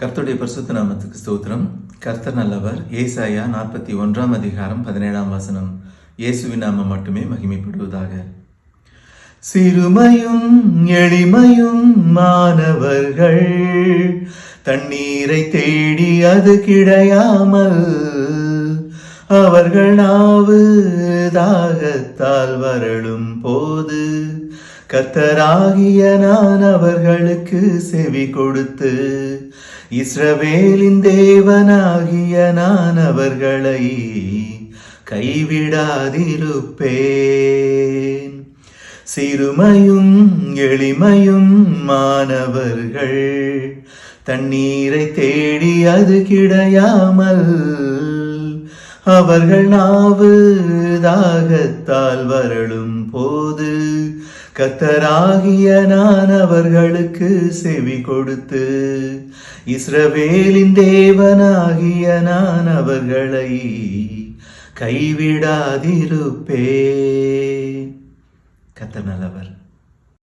கர்த்தருடைய பரிசுத்த நாமத்துக்கு ஸ்தோத்திரம். கர்த்தர் நல்லவர். ஏசாயா 41 அதிகாரம் 17 வசனம். இயேசுவின் நாமம் மட்டுமே மகிமைப்படுவதாக. சிறுமையும் எளிமையும் மாணவர்கள் தண்ணீரை தேடி அது கிடையாமல் அவர்கள் நாவு தாகத்தால் வரலும் போது கர்த்தராகிய நான் அவர்களுக்கு செவி கொடுத்து இஸ்ரவேலின் தேவனாகிய நான் அவர்களை கைவிடாதிருப்பேன். சிறுமையும் எளிமையும் மாணவர்கள் தண்ணீரை தேடி அது கிடையாமல் அவர்கள் நாவு தாகத்தால் வரலும் போது கர்த்தராகிய நான் அவர்களுக்கு செவி கொடுத்து இஸ்ரவேலின் தேவனாகிய நான் அவர்களை கைவிடாதிருப்பேன். கர்த்தர் நல்லவர்.